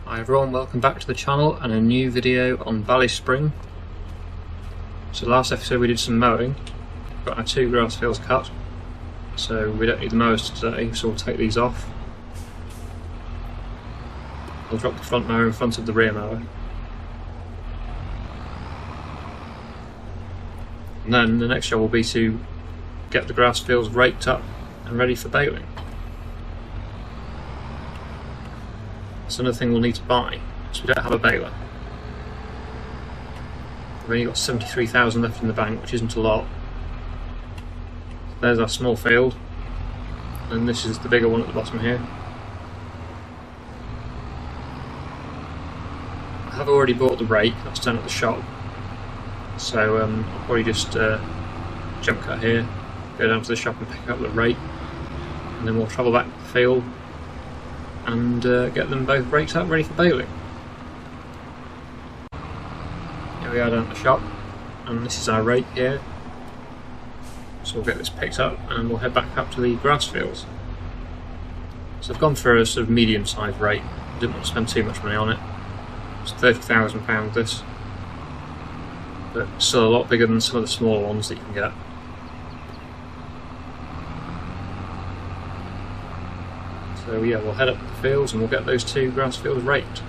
Hi everyone, welcome back to the channel and a new video on BallySpring. So last episode we did some mowing, got our 2 grass fields cut, so we don't need the mowers today, so we'll take these off. I'll drop the front mower in front of the rear mower. And then the next job will be to get the grass fields raked up and ready for baling. That's another thing we'll need to buy, because we don't have a baler. We've only got 73,000 left in the bank, which isn't a lot. There's our small field, and this is the bigger one at the bottom here. I have already bought the rake, that's down at the shop, so I'll probably just jump cut here, go down to the shop and pick up the rake, and then we'll travel back to the field and get them both raked up ready for baling. Here we are down at the shop, and this is our rake here. So we'll get this picked up and we'll head back up to the grass fields. So I've gone for a sort of medium-sized rake. I didn't want to spend too much money on it. It's £30,000 this, but still a lot bigger than some of the smaller ones that you can get. So yeah, we'll head up to the fields and we'll get those 2 grass fields raked.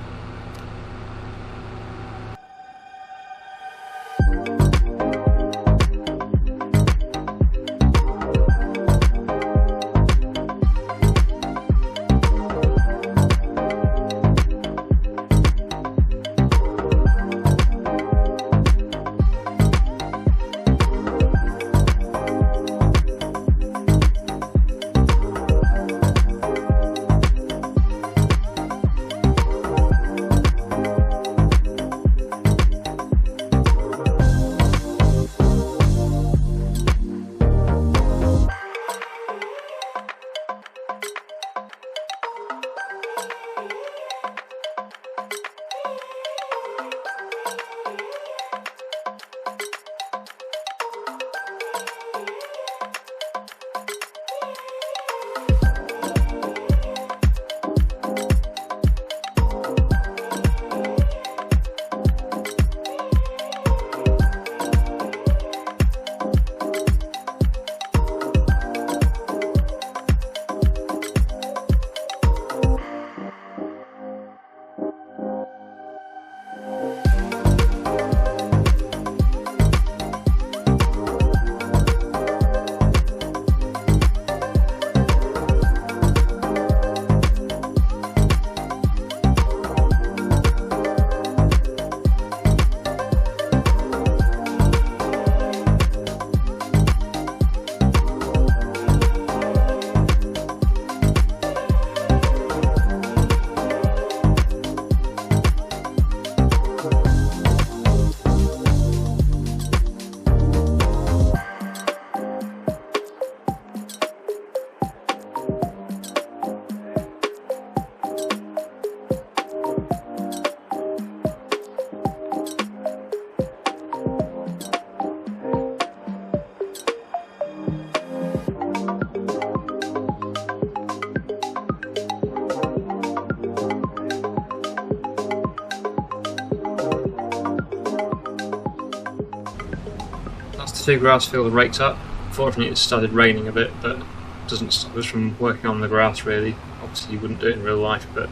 That's the 2 grass fields raked up. Unfortunately it started raining a bit, but it doesn't stop us from working on the grass really. Obviously you wouldn't do it in real life, but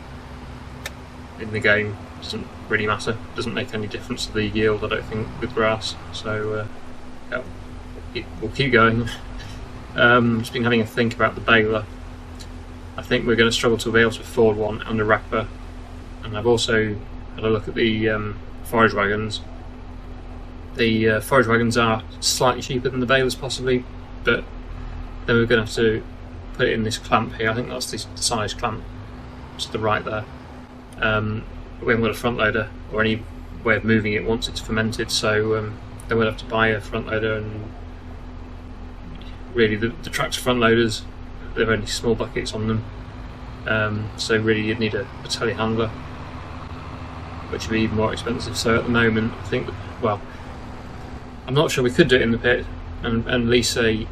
in the game it doesn't really matter. It doesn't make any difference to the yield, I don't think, with grass. So yeah, we'll keep going. Just been having a think about the baler. I think we're going to struggle to be able to afford one and a wrapper. And I've also had a look at the forage wagons. The forage wagons are slightly cheaper than the balers possibly, but then we're going to have to put it in this clamp here. I think that's the size clamp to the right there. We haven't got a front loader or any way of moving it once it's fermented, so then we'll have to buy a front loader, and really the tractor front loaders, they're only small buckets on them, so really you'd need a telehandler, which would be even more expensive. So at the moment I think, well, I'm not sure, we could do it in the pit and lease a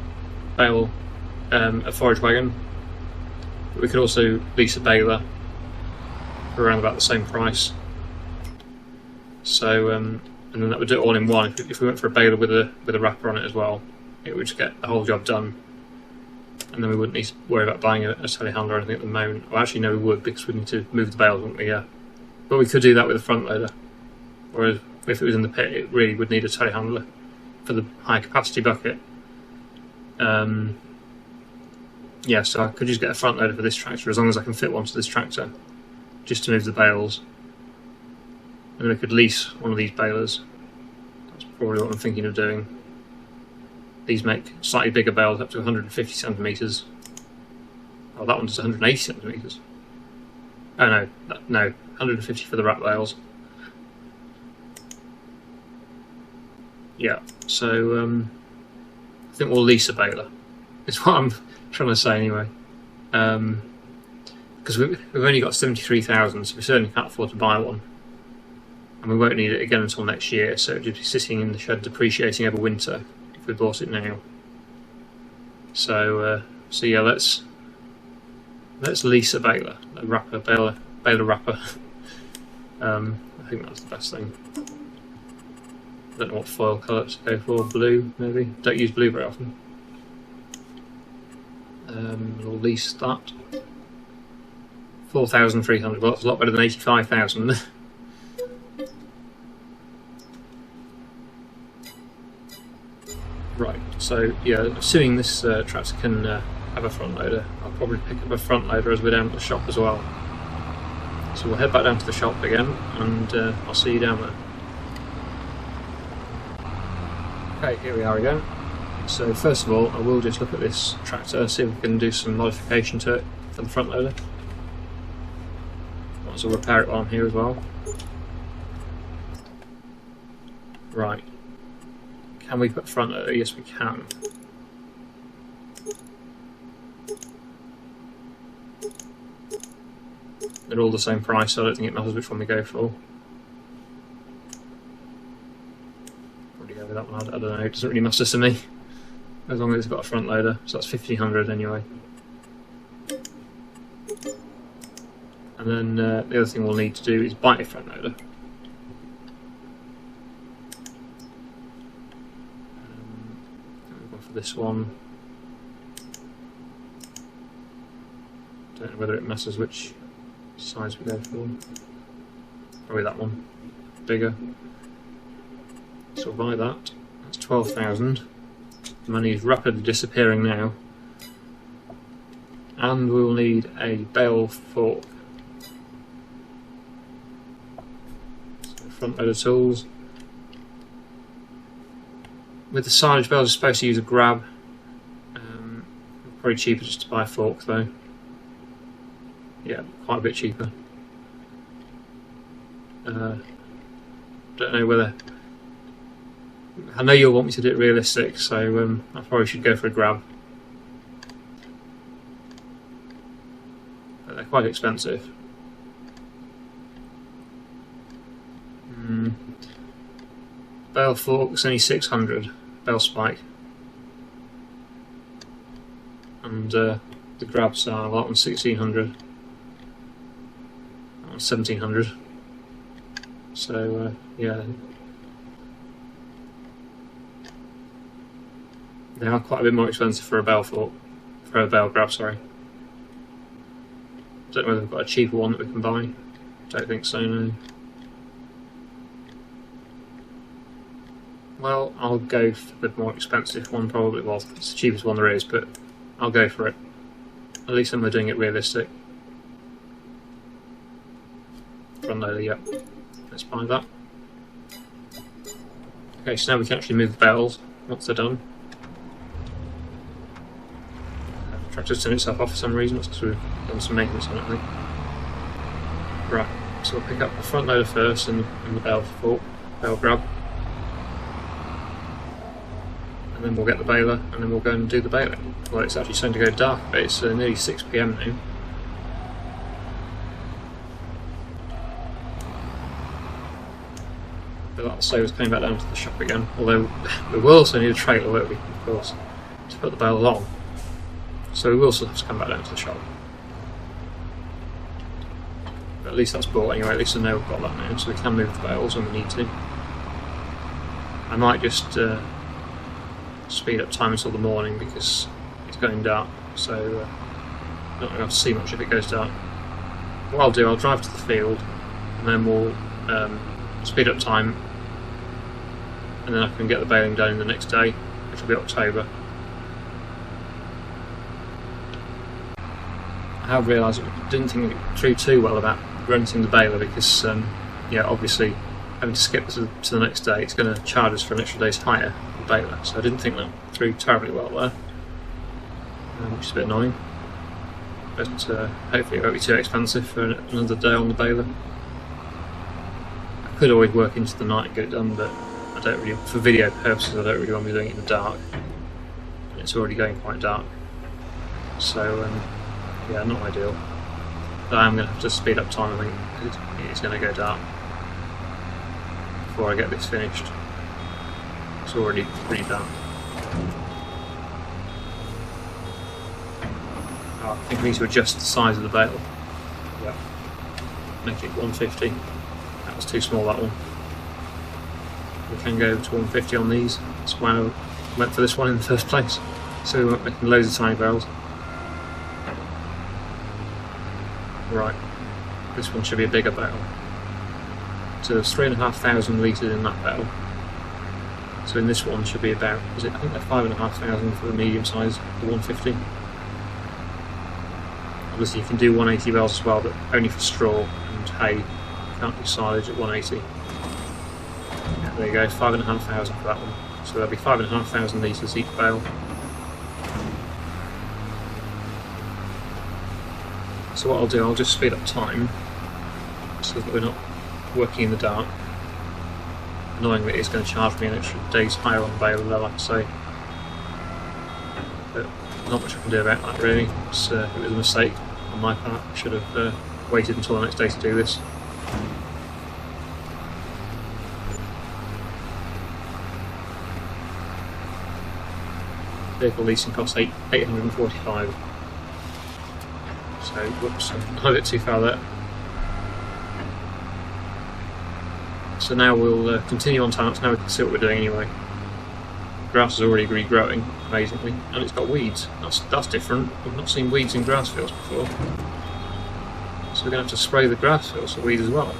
forage wagon, but we could also lease a baler for around about the same price. So and then that would do it all in one. If we went for a baler with a wrapper on it as well, it would just get the whole job done, and then we wouldn't need to worry about buying a telehandler or anything at the moment. Well, actually no, we would, because we'd need to move the bales, wouldn't we? Yeah, but we could do that with a front loader. Whereas if it was in the pit, it really would need a telehandler for the high capacity bucket. Yeah, so I could just get a front loader for this tractor, as long as I can fit one to this tractor, just to move the bales. And then I could lease one of these balers. That's probably what I'm thinking of doing. These make slightly bigger bales, up to 150 centimetres. Oh, that one does 180 centimetres. Oh no, no, 150 for the wrap bales. Yeah, so I think we'll lease a baler, is what I'm trying to say anyway. Because we've only got 73,000, so we certainly can't afford to buy one. And we won't need it again until next year, so it'll just be sitting in the shed depreciating over winter if we bought it now. So yeah, let's lease a baler, baler wrapper. I think that's the best thing. I don't know what foil colour to go for. Blue, maybe. Don't use blue very often. We'll lease that. 4,300. Well, that's a lot better than 85,000. Right. So yeah, assuming this tractor can have a front loader, I'll probably pick up a front loader as we're down at the shop as well. So we'll head back down to the shop again, and I'll see you down there. Okay, here we are again. So first of all, I will just look at this tractor, see if we can do some modification to it for the front loader. Might as well repair it while I'm here as well. Right. Can we put front loader? Yes, we can. They're all the same price, so I don't think it matters which one we go for. That one, I don't know, it doesn't really matter to me as long as it's got a front loader, so that's 1,500 anyway. And then the other thing we'll need to do is buy a front loader. We'll go for this one. Don't know whether it matters which size we go for. Probably that one, bigger. So we'll buy that. That's 12,000. The money is rapidly disappearing now. And we'll need a bale fork. So front loader tools. With the silage bales, you're supposed to use a grab. Probably cheaper just to buy a fork though. Yeah, quite a bit cheaper. Don't know whether... I know you'll want me to do it realistic, so I probably should go for a grab. But they're quite expensive. Bale fork's only 600, bale spike. And the grabs are, that one's 1,600. That one's 1,700. So yeah. They are quite a bit more expensive for a bale fork, for a bale grab, sorry. Don't know whether we've got a cheaper one that we can buy. Don't think so, no. Well, I'll go for the more expensive one probably. Well, it's the cheapest one there is, but I'll go for it. At least then we're doing it realistic. Front loader, yep. Let's buy that. Okay, so now we can actually move the bales once they're done. The tractor's turned itself off for some reason. That's because we've done some maintenance on it, I think. Right, so we'll pick up the front loader first and the bale fork, bale grab. And then we'll get the baler, and then we'll go and do the baling. Well, it's actually starting to go dark, but it's nearly 6 PM now. But that'll save us coming back down to the shop again. Although we will also need a trailer, won't we, of course, to put the bale on. So we will still have to come back down to the shop. But at least that's bought anyway. At least I know we've got that now, so we can move the bales when we need to. I might just speed up time until the morning because it's going dark, so I'm not going to have to see much if it goes dark. What I'll do, I'll drive to the field and then we'll speed up time, and then I can get the baling done in the next day, which will be October. I have realised I didn't think it through too well about renting the baler because, yeah, obviously having to skip to the next day, it's going to charge us for an extra day's hire on the baler, so I didn't think that through terribly well there, which is a bit annoying. But hopefully it won't be too expensive for another day on the baler. I could always work into the night and get it done, but I don't really, for video purposes, I don't really want to be doing it in the dark. And it's already going quite dark, so yeah, not ideal. But I am going to have to speed up time, I think, it's going to go dark before I get this finished. It's already pretty dark. I think we need to adjust the size of the bale. Yeah. Make it 150. That was too small, that one. We can go to 150 on these. That's why I went for this one in the first place. So we weren't making loads of tiny bales. Right. This one should be a bigger bale. So there's 3,500 litres in that bale. So in this one should be about, I think they're 5,500 for the medium size, the 150. Obviously you can do 180 bales as well, but only for straw and hay. You can't do silage at 180. Yeah, there you go, 5,500 for that one. So there'll be 5,500 litres each bale. So what I'll do, I'll just speed up time so that we're not working in the dark. Annoyingly, it's going to charge me an extra day's hire on the baler there, like I say. But not much I can do about that really. It was a mistake on my part. I should have waited until the next day to do this. Vehicle leasing costs $845. So, whoops, I'm a bit too far there. So now we'll continue on time-lapse. Now we can see what we're doing anyway. Grass is already regrowing, amazingly, and it's got weeds. That's different. We've not seen weeds in grass fields before. So we're going to have to spray the grass fields for weeds as well.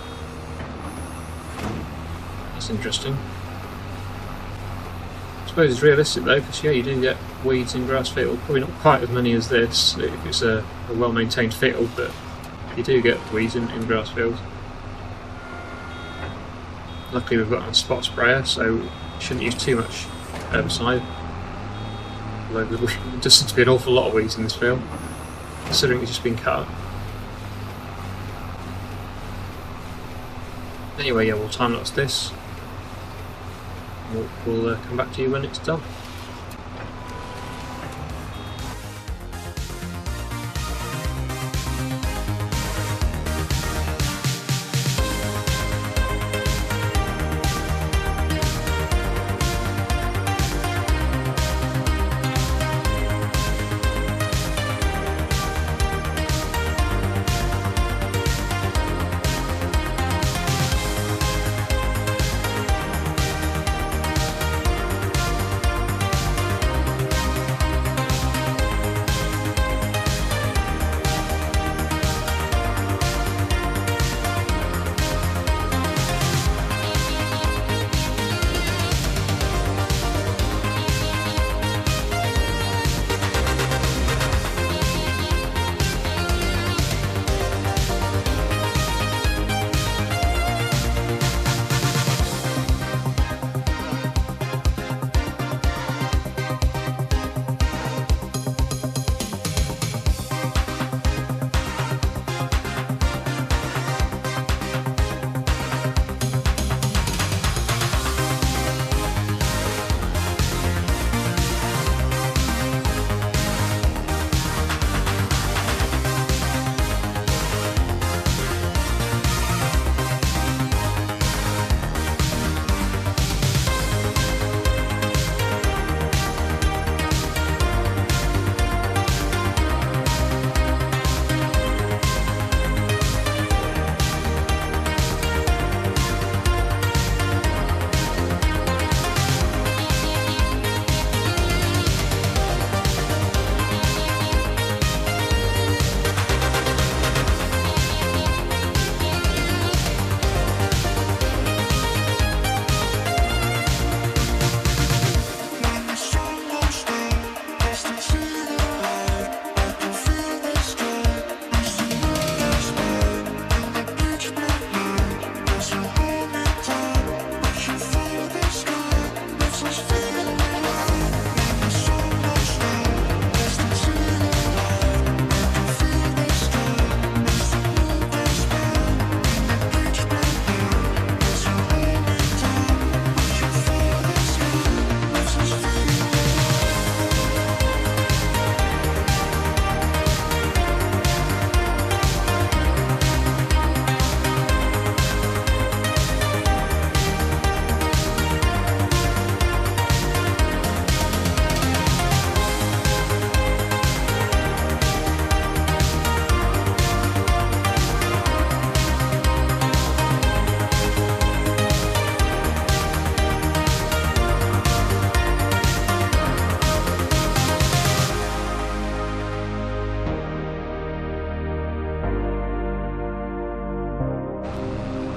That's interesting. I suppose it's realistic though, because yeah, you do get weeds in grass field. Probably not quite as many as this, if it's a well-maintained field, but you do get weeds in grass fields. Luckily we've got a spot sprayer, so we shouldn't use too much herbicide. Although there does seem to be an awful lot of weeds in this field, considering it's just been cut. Anyway, yeah, we'll time-lapse this. We'll come back to you when it's done.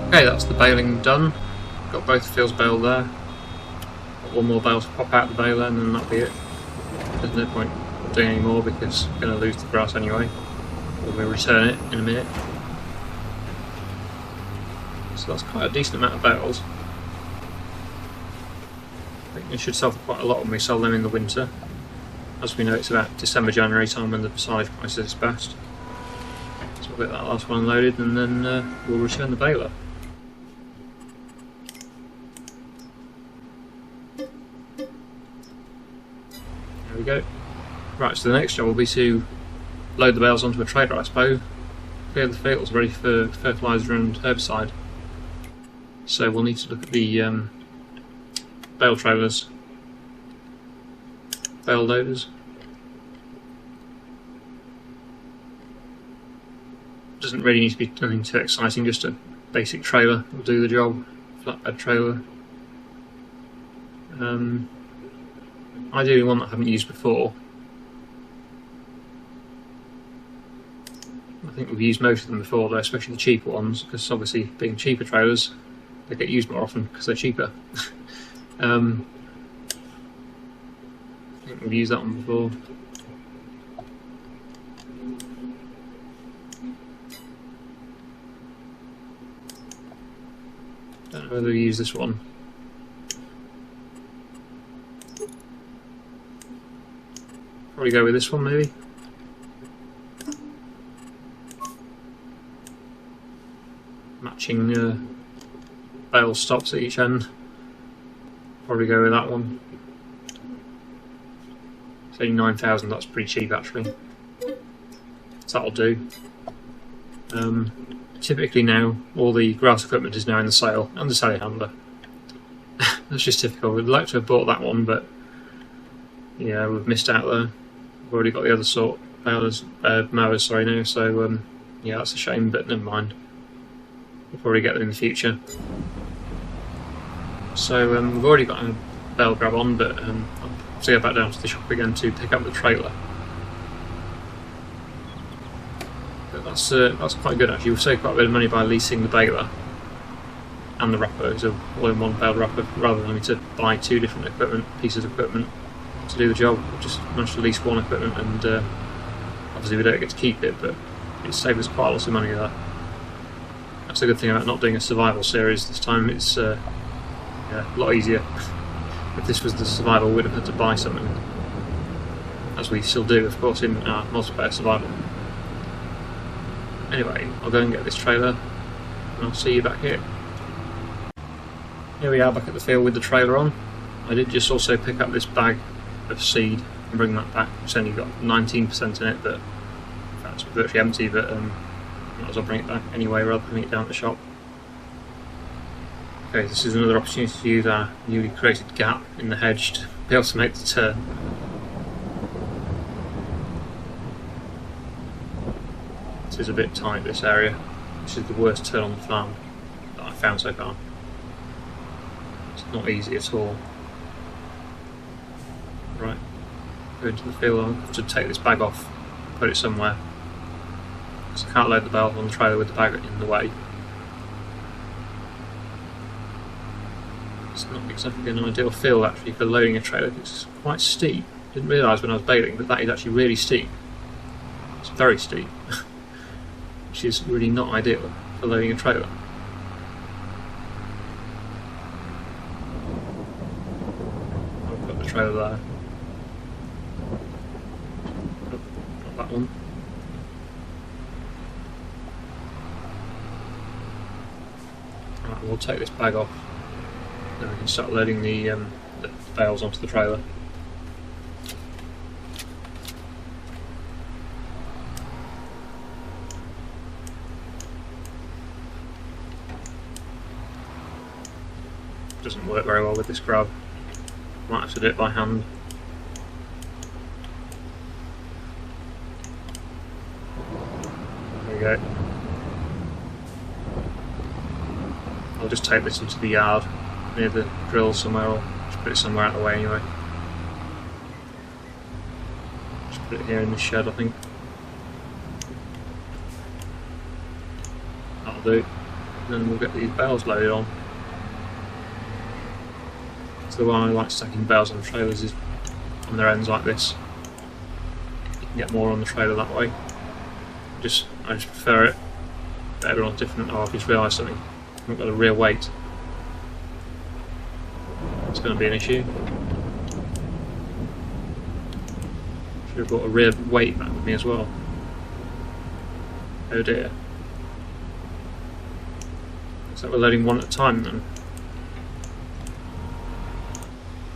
Okay, that's the baling done. Got both fields baled there. Got one more bale to pop out the baler and then that'll be it. There's no point doing any more because we're going to lose the grass anyway when we return it in a minute. So that's quite a decent amount of bales. I think we should sell for quite a lot when we sell them in the winter. As we know, it's about December, January time when the silage price is best. So we'll get that last one loaded and then we'll return the baler. There we go. Right, so the next job will be to load the bales onto a trailer, I suppose. Clear the fields ready for fertiliser and herbicide. So we'll need to look at the bale trailers, bale loaders. Doesn't really need to be anything too exciting, just a basic trailer will do the job, flatbed trailer. Ideally one that I haven't used before. I think we've used most of them before though, especially the cheaper ones, because obviously being cheaper trailers, they get used more often because they're cheaper. I think we've used that one before. Don't know whether we use this one. Probably go with this one maybe. Matching bale stops at each end. Probably go with that one. It's only 9,000, that's pretty cheap actually. So that'll do. Typically now, all the grass equipment is now in the sale, and the telehandler. That's just typical. We'd like to have bought that one, but yeah, we've missed out there. We've already got the other sort, mowers now, so yeah, that's a shame, but never mind. We'll probably get them in the future. So we've already got a bale grab on, but I'll have to go back down to the shop again to pick up the trailer. But that's quite good actually. We'll save quite a bit of money by leasing the baler and the wrapper, so all in one baled wrapper, rather than having to buy two different pieces of equipment to do the job. We'll just manage to lease one equipment, and obviously we don't get to keep it, but it saves us quite a lot of money there. That's the good thing about not doing a survival series this time. It's yeah, a lot easier. If this was the survival, we'd have had to buy something, as we still do, of course, in our multiplayer survival. Anyway, I'll go and get this trailer, and I'll see you back here. Here we are back at the field with the trailer on. I did just also pick up this bag of seed and bring that back. It's only got 19% in it, but in fact it's virtually empty, but I might as well bring it back anyway rather than putting it down at the shop. Okay, this is another opportunity to use our newly created gap in the hedge to be able to make the turn. This is a bit tight, this area. This is the worst turn on the farm that I've found so far. It's not easy at all. Right, go into the field. I'll have to take this bag off, put it somewhere, because I can't load the bale on the trailer with the bag in the way. It's not exactly an ideal field actually for loading a trailer. It's quite steep. Didn't realise when I was baling that is actually really steep. It's very steep, which is really not ideal for loading a trailer. I'll put the trailer there. Oh, not that one. Right, we'll take this bag off. Then we can start loading the bales onto the trailer. Doesn't work very well with this grab. Might have to do it by hand. There we go. I'll just take this into the yard near the drill somewhere, or just put it somewhere out of the way anyway. Just put it here in the shed, I think. That'll do. and then we'll get these bales loaded on. So the one I like stacking bales on trailers is on their ends like this. You can get more on the trailer that way. I just prefer it, but everyone's different. Oh, I've just realised something. I haven't got a rear weight. It's going to be an issue. Should have brought a rear weight back with me as well. Oh dear. Looks like we're loading one at a time then.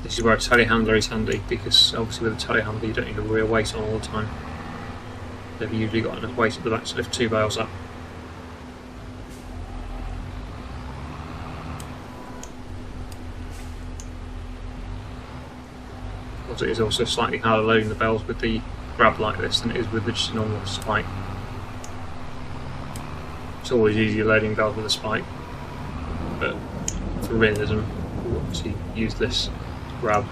This is where a telehandler is handy, because obviously with a telehandler you don't need a rear weight on all the time. They've usually got enough weight at the back to lift 2 bales up. Of course, it is also slightly harder loading the bales with the grab like this than it is with just a normal spike. It's always easier loading bales with a spike, but for realism, we'll obviously use this grab.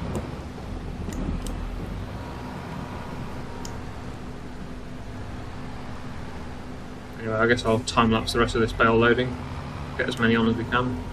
Anyway, I guess I'll time lapse the rest of this bale loading, get as many on as we can.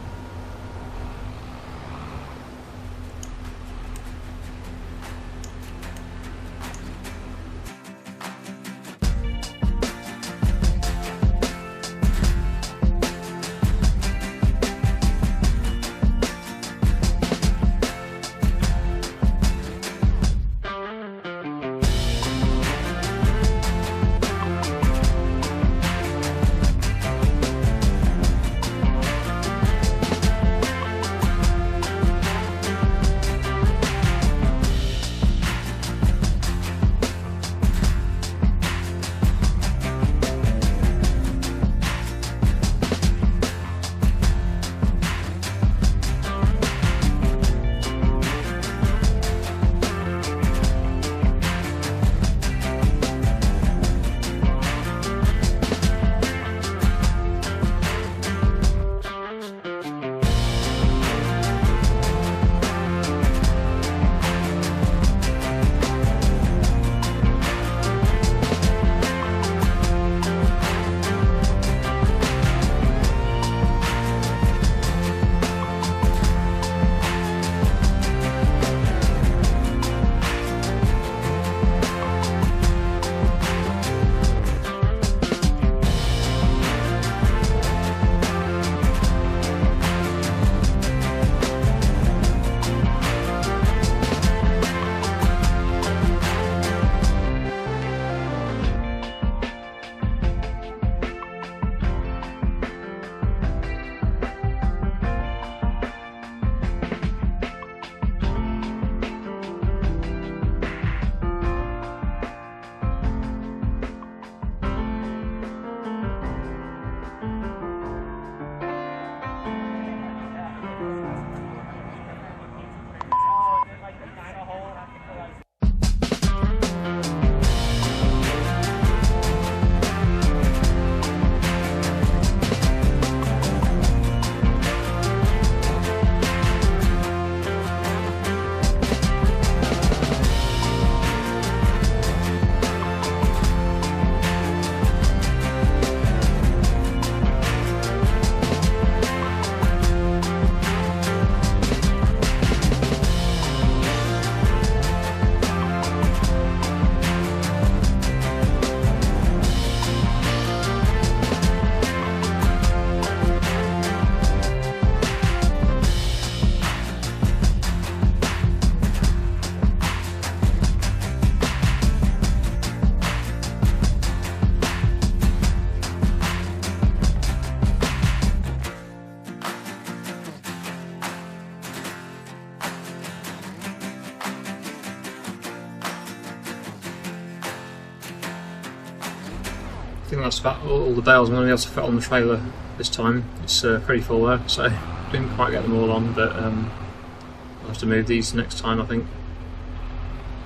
I think that's about all the bales I'm going to be able to fit on the trailer this time. It's pretty full there, so didn't quite get them all on, but I'll have to move these next time, I think.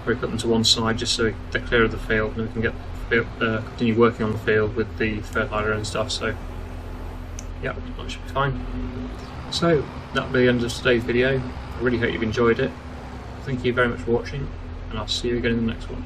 Probably put them to one side just so they're clear of the field and we can get continue working on the field with the fertiliser and stuff, so yeah, that should be fine. So that'll be the end of today's video. I really hope you've enjoyed it. Thank you very much for watching, and I'll see you again in the next one.